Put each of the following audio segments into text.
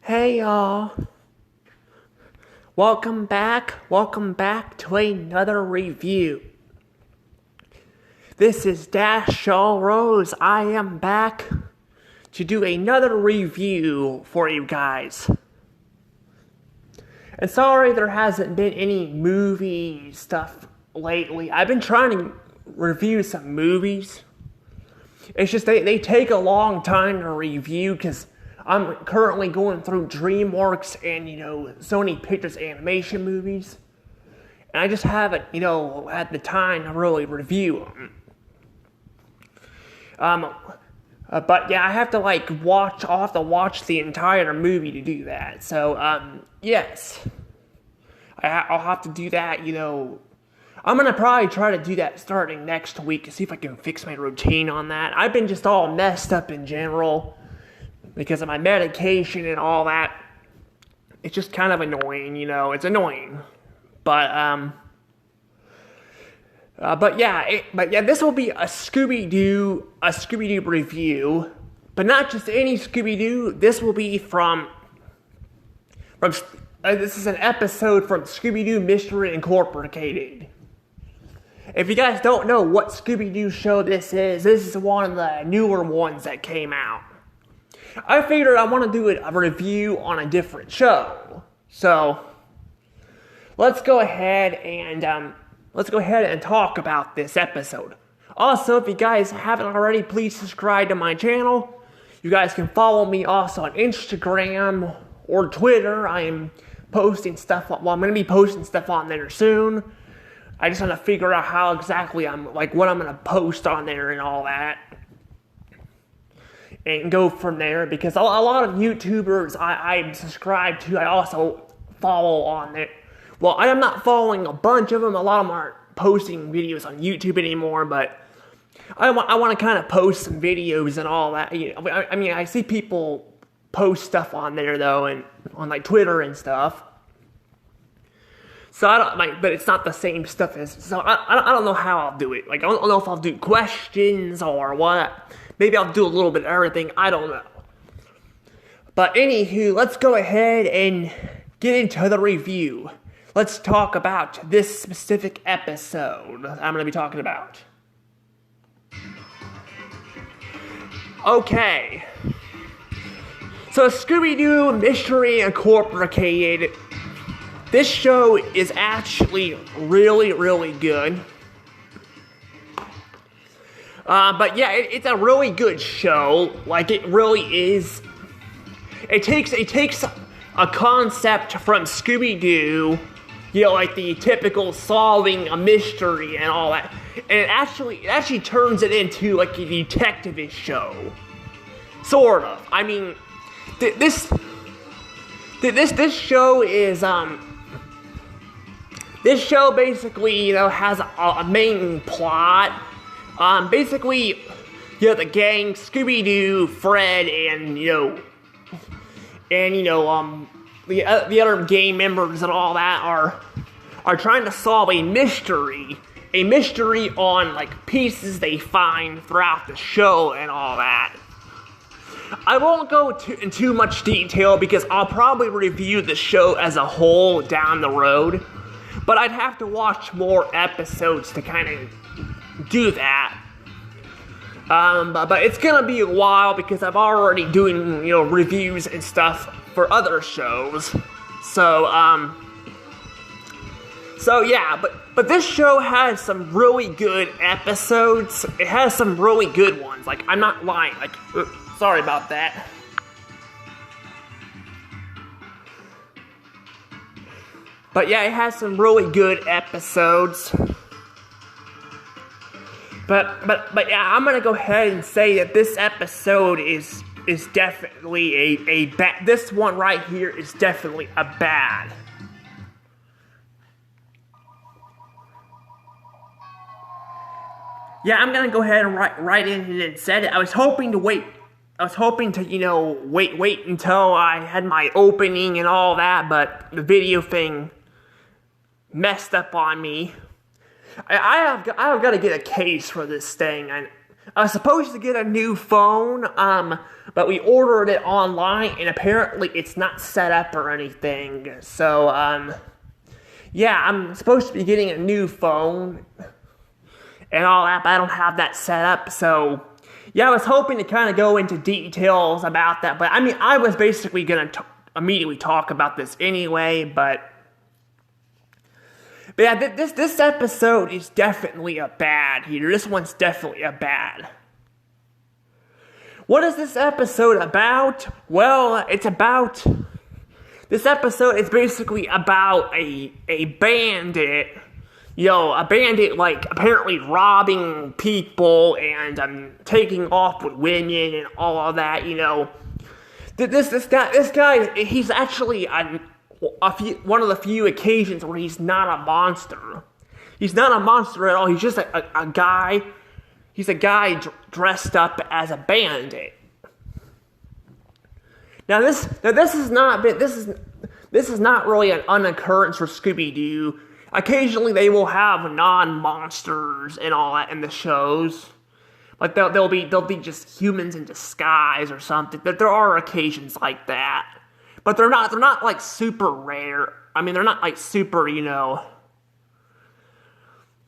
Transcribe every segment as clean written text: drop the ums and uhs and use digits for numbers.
Hey y'all, welcome back to another review. This is Dash Shaw Rose. I am back to do another review for you guys. And sorry there hasn't been any movie stuff lately. I've been trying to review some movies. It's just they take a long time to review because I'm currently going through DreamWorks and, Sony Pictures animation movies. And I just haven't, had the time to really review them. But yeah, I have to watch the entire movie to do that. So, yes. I'll have to do that, I'm gonna probably try to do that starting next week to see if I can fix my routine on that. I've been just all messed up in general because of my medication and all that. It's just kind of annoying, it's annoying. But yeah, this will be a Scooby-Doo review, but not just any Scooby-Doo. This will be this is an episode from Scooby-Doo Mystery Incorporated. If you guys don't know what Scooby-Doo show this is one of the newer ones that came out. I figured I want to do a review on a different show. So, let's go ahead and talk about this episode. Also, if you guys haven't already, please subscribe to my channel. You guys can follow me also on Instagram or Twitter. I am posting stuff, I'm going to be posting stuff on there soon. I just want to figure out how exactly what I'm going to post on there and all that. And go from there, because a lot of YouTubers I subscribe to, I also follow on there. Well, I am not following a bunch of them. A lot of them aren't posting videos on YouTube anymore, but I want to kind of post some videos and all that. I mean, I see people post stuff on there, though, and on, Twitter and stuff. So, but it's not the same stuff as, so I don't know how I'll do it. I don't know if I'll do questions or what. Maybe I'll do a little bit of everything, I don't know. But anywho, let's go ahead and get into the review. Let's talk about this specific episode I'm going to be talking about. Okay. So Scooby-Doo Mystery Incorporated. This show is actually really, really good. But yeah, it's a really good show. It really is. It takes a concept from Scooby-Doo, the typical solving a mystery and all that, and it actually turns it into a detective-ish show, sort of. I mean, this show is this show basically has a main plot. Basically, the gang, Scooby-Doo, Fred, and, the other gang members and all that are trying to solve a mystery on, pieces they find throughout the show and all that. I won't go in too much detail because I'll probably review the show as a whole down the road, but I'd have to watch more episodes to kind of do that. But it's gonna be a while because I'm already doing, reviews and stuff for other shows. So yeah, but this show has some really good episodes. It has some really good ones. I'm not lying. Sorry about that. But yeah, it has some really good episodes. But yeah, I'm gonna go ahead and say that this episode is definitely a bad. This one right here is definitely a bad. Yeah, I'm gonna go ahead and write in and said it. I was hoping to wait until I had my opening and all that, but the video thing messed up on me. I have got to get a case for this thing, and I was supposed to get a new phone, but we ordered it online, and apparently it's not set up or anything. So, yeah, I'm supposed to be getting a new phone and all that, but I don't have that set up. So, yeah, I was hoping to kind of go into details about that. But, I mean, I was basically going to immediately talk about this anyway, but yeah, this episode is definitely a bad here. This one's definitely a bad. What is this episode about? Well, this episode is basically about a bandit, a bandit, like, apparently robbing people and taking off with women and all of that, This guy, he's actually one of the few occasions where he's not a monster. He's not a monster at all. He's just a guy. He's a guy dressed up as a bandit. Now this is not really an unoccurrence for Scooby-Doo. Occasionally they will have non-monsters and all that in the shows. Like they'll be just humans in disguise or something. But there are occasions like that. But they're not like super rare. I mean, they're not like super,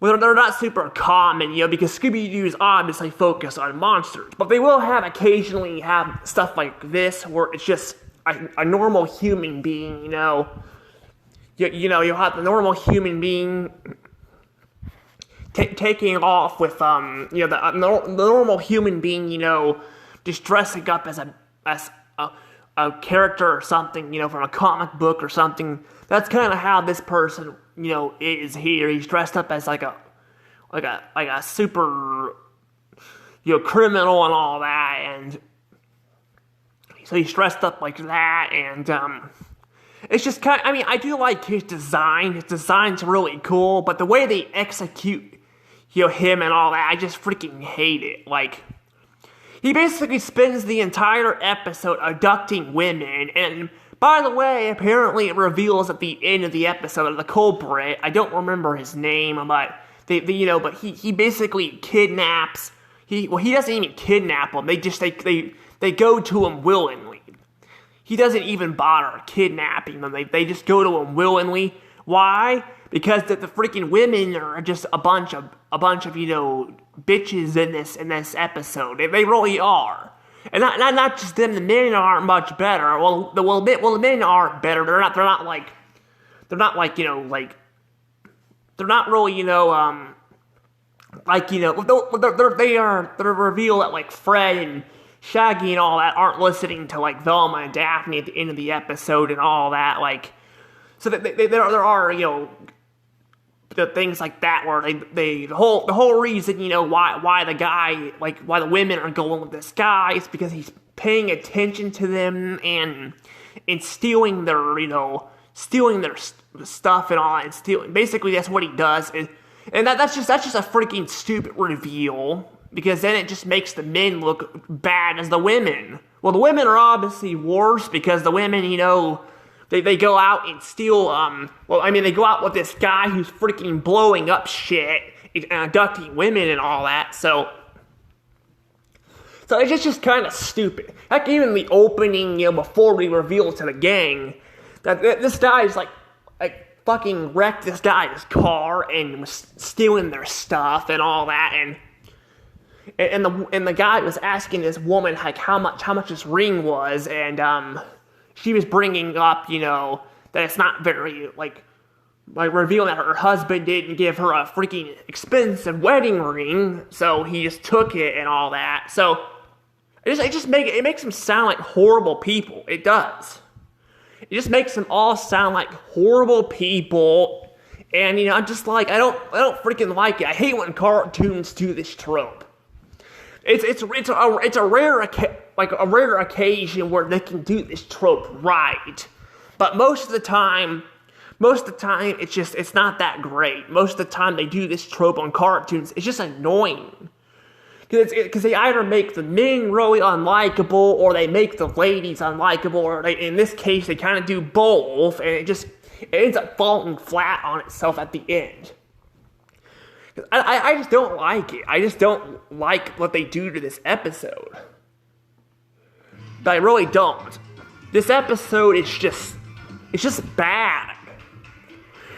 well, they're not super common, because Scooby-Doo is obviously focused on monsters. But they will occasionally have stuff like this, where it's just a normal human being, You'll have the normal human being taking off with, the normal human being, just dressing up as a character or something, from a comic book or something. That's kind of how this person, is here. He's dressed up as like a super, criminal and all that, and so he's dressed up like that, and it's just kind of, I mean, I do like his design. His design's really cool, but the way they execute, him and all that, I just freaking hate it. Like, he basically spends the entire episode abducting women, and by the way, apparently it reveals at the end of the episode the culprit. I don't remember his name, but but he basically kidnaps. He doesn't even kidnap them. They go to him willingly. He doesn't even bother kidnapping them. They just go to him willingly. Why? Because the freaking women are just a bunch of bitches in this episode. They really are. And not just them. The men aren't much better. The men aren't better. They're not really they're revealed that like Fred and Shaggy and all that aren't listening to like Velma and Daphne at the end of the episode and all that, like, so that there are the things like that where the whole reason why the women are going with this guy is because he's paying attention to them and stealing their stuff and all that, and stealing. Basically, that's what he does, and that's just a freaking stupid reveal, because then it just makes the men look bad as the women. Well, the women are obviously worse because the women, they go out and steal, they go out with this guy who's freaking blowing up shit and abducting women and all that, so it's just kind of stupid. Heck, even the opening, before we reveal to the gang that this guy is like fucking wrecked this guy's car and was stealing their stuff and all that, and the guy was asking this woman like how much this ring was, and she was bringing up that it's not very like revealing that her husband didn't give her a freaking expensive wedding ring, so he just took it and all that. So it makes them sound like horrible people. It does. It just makes them all sound like horrible people, and I'm just like, I don't freaking like it. I hate when cartoons do this trope. It's a rare occasion where they can do this trope right, but most of the time it's not that great. Most of the time they do this trope on cartoons, it's just annoying. Because they either make the men really unlikable, or they make the ladies unlikable, or in this case, they kind of do both, and it ends up falling flat on itself at the end. I just don't like it. I just don't like what they do to this episode. But I really don't. This episode is just bad.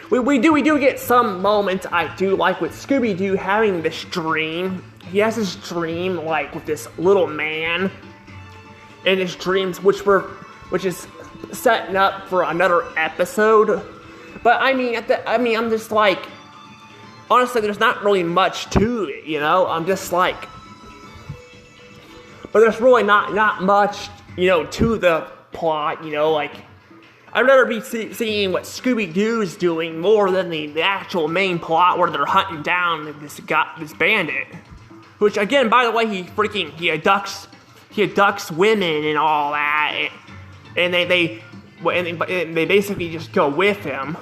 We do get some moments I do like with Scooby-Doo having this dream. He has this dream like with this little man in his dreams, which is setting up for another episode. But I'm just like, honestly, there's not really much to it, you know. I'm just like, but there's really not much, you know, to the plot, you know. Like, I'd rather be seeing what Scooby-Doo is doing more than the actual main plot where they're hunting down this bandit. Which, again, by the way, he abducts women and all that, and they basically just go with him.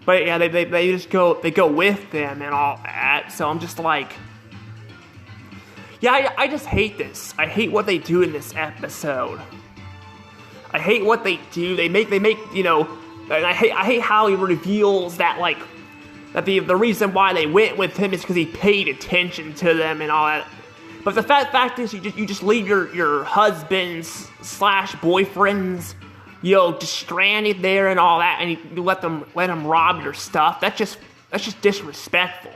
But yeah, they go with them and all that. So I'm just like, yeah, I just hate this. I hate what they do in this episode. I hate what they do. They make you know, and I hate how he reveals that like that the reason why they went with him is because he paid attention to them and all that. But the fact is, you just leave your husbands / boyfriends, you know, just stranded there and all that, and you let them rob your stuff. That's just disrespectful.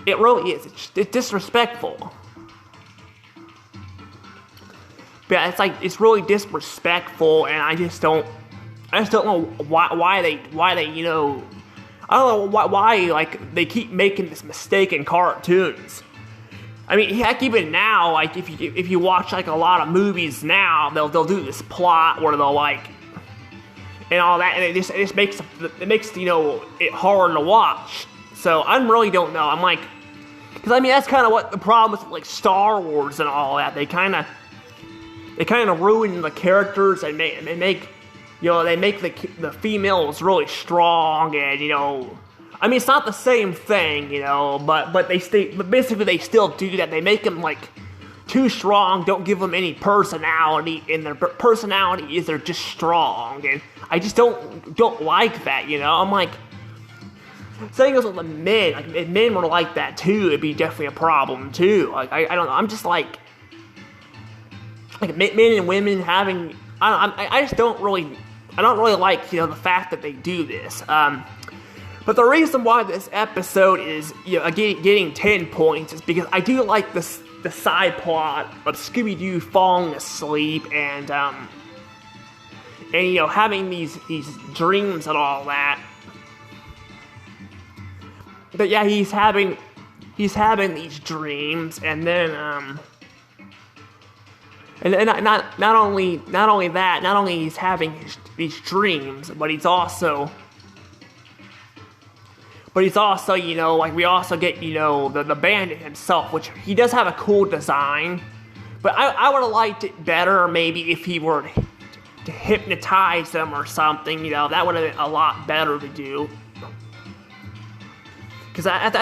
It really is. It's disrespectful. But it's really disrespectful, and I just don't know why they you know, I don't know why like they keep making this mistake in cartoons. I mean, heck, even now, like if you watch like a lot of movies now, they'll do this plot where they'll like and all that, and it just makes you know it hard to watch. So I really don't know. I'm like, because I mean that's kind of what the problem with like Star Wars and all that. They kind of ruin the characters and make you know, they make the females really strong, and you know, I mean it's not the same thing, you know, but basically they still do that. They make them like too strong, don't give them any personality, and their personality is they're just strong, and I just don't like that, you know. I'm like, same goes with the men. Like if men were like that too, it'd be definitely a problem too. Like I don't know. I'm just like men and women having. I just don't really like, you know, the fact that they do this. But the reason why this episode is, you know, getting 10 points is because I do like the side plot of Scooby-Doo falling asleep and you know, having these dreams and all that. But yeah, he's having these dreams, and then and not only that, not only he's having these dreams, but he's also, you know, like we also get, you know, the bandit himself, which he does have a cool design, but I would have liked it better maybe if he were to hypnotize them or something, you know, that would have been a lot better to do. Because at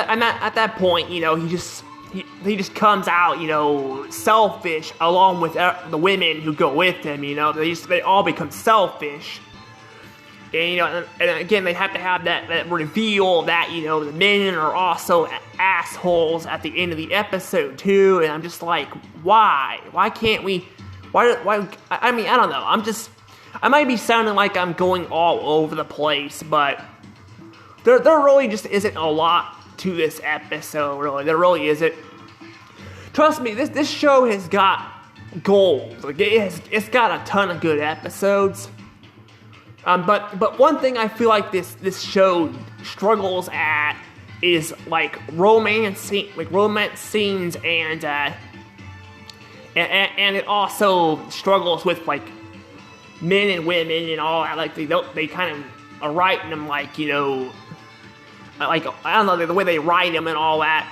that point, you know, he just comes out, you know, selfish, along with the women who go with him, you know, they all become selfish. And, you know, and again, they have to have that reveal that, you know, the men are also assholes at the end of the episode, too, and I'm just like, why? Why can't we, why, I mean, I don't know, I might be sounding like I'm going all over the place, but there really just isn't a lot to this episode, really. There really isn't. Trust me, this show has got gold. Like it's got a ton of good episodes. But one thing I feel like this show struggles at is like romance scenes, and it also struggles with like men and women and all that. Like they kind of are writing them like, you know, like I don't know, the way they write them and all that.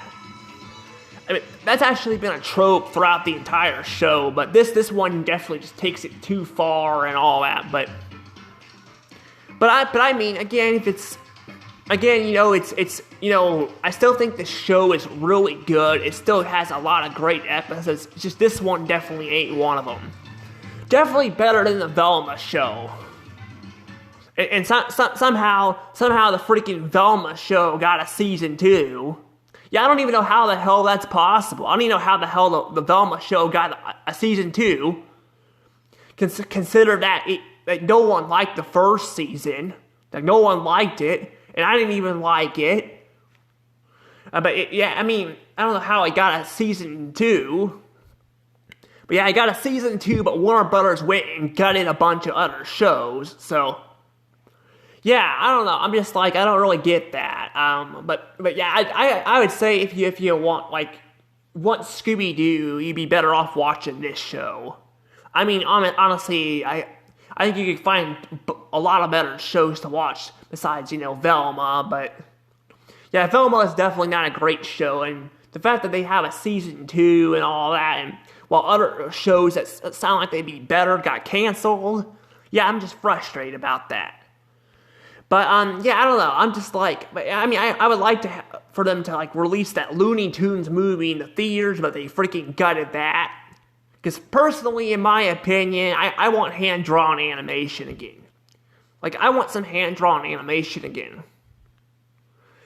I mean, that's actually been a trope throughout the entire show, but this one definitely just takes it too far and all that. But I mean, again, you know, it's you know, I still think the show is really good. It still has a lot of great episodes. It's just this one definitely ain't one of them. Definitely better than the Velma show. And somehow the freaking Velma show got a season 2. Yeah, I don't even know how the hell that's possible. I don't even know how the hell the Velma show got a season 2. Consider that no one liked the first season. Like, no one liked it, and I didn't even like it. Yeah, I mean, I don't know how it got a season 2. But yeah, I got a season 2, but Warner Brothers went and gutted a bunch of other shows, so... Yeah, I don't know. I'm just like, I don't really get that. But yeah, I would say if you want Scooby-Doo, you'd be better off watching this show. I mean, honestly, I think you could find a lot of better shows to watch besides, Velma, but... Yeah, Velma is definitely not a great show, and the fact that they have a season 2 and all that, and while other shows that sound like they'd be better got canceled, yeah, I'm just frustrated about that. But, yeah, I don't know, I'm just like, I mean, I would like for them to, like, release that Looney Tunes movie in the theaters, but they freaking gutted that. Because personally, in my opinion, I want hand-drawn animation again. Like, I want some hand-drawn animation again.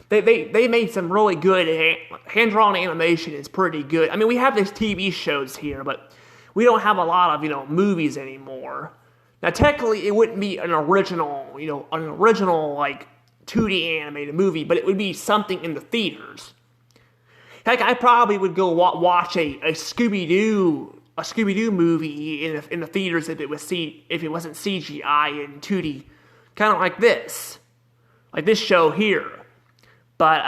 They made some really good hand-drawn animation is pretty good. I mean, we have these TV shows here, but we don't have a lot of, movies anymore. Now, technically, it wouldn't be an original, like, 2D animated movie, but it would be something in the theaters. Heck, I probably would go watch a Scooby-Doo movie in the theaters if it wasn't CGI and 2D, kind of like this show here. But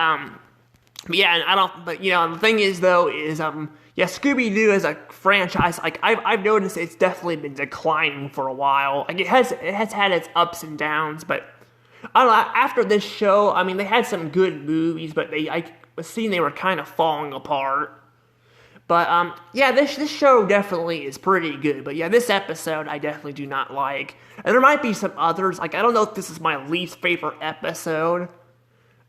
yeah, and I don't. But the thing is though yeah, Scooby-Doo as a franchise, like I've noticed it's definitely been declining for a while. Like it has had its ups and downs, but I don't know. After this show, I mean, they had some good movies, but I was seeing they were kind of falling apart. But yeah, this show definitely is pretty good. But yeah, this episode I definitely do not like. And there might be some others. Like I don't know if this is my least favorite episode.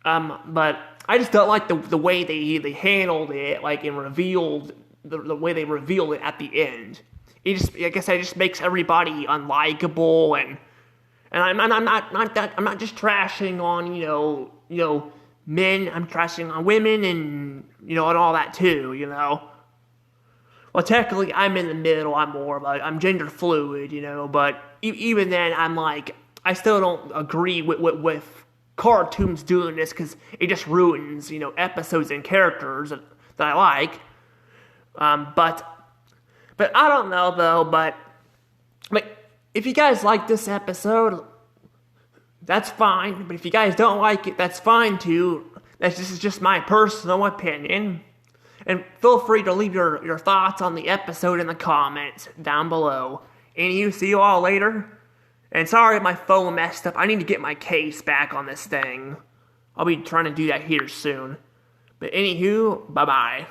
But I just don't like the way they handled it, like, and revealed the way they revealed it at the end. It just, like I said, it just makes everybody unlikable, and I'm not just trashing on men. I'm trashing on women, and and all that too. Well, technically, I'm in the middle. I'm gender fluid, But even then, I'm like, I still don't agree with cartoons doing this because it just ruins, episodes and characters that I like. But I don't know though. But if you guys like this episode, that's fine. But if you guys don't like it, that's fine too. This is just my personal opinion. And feel free to leave your thoughts on the episode in the comments down below. And see you all later. And sorry my phone messed up. I need to get my case back on this thing. I'll be trying to do that here soon. But anywho, bye-bye.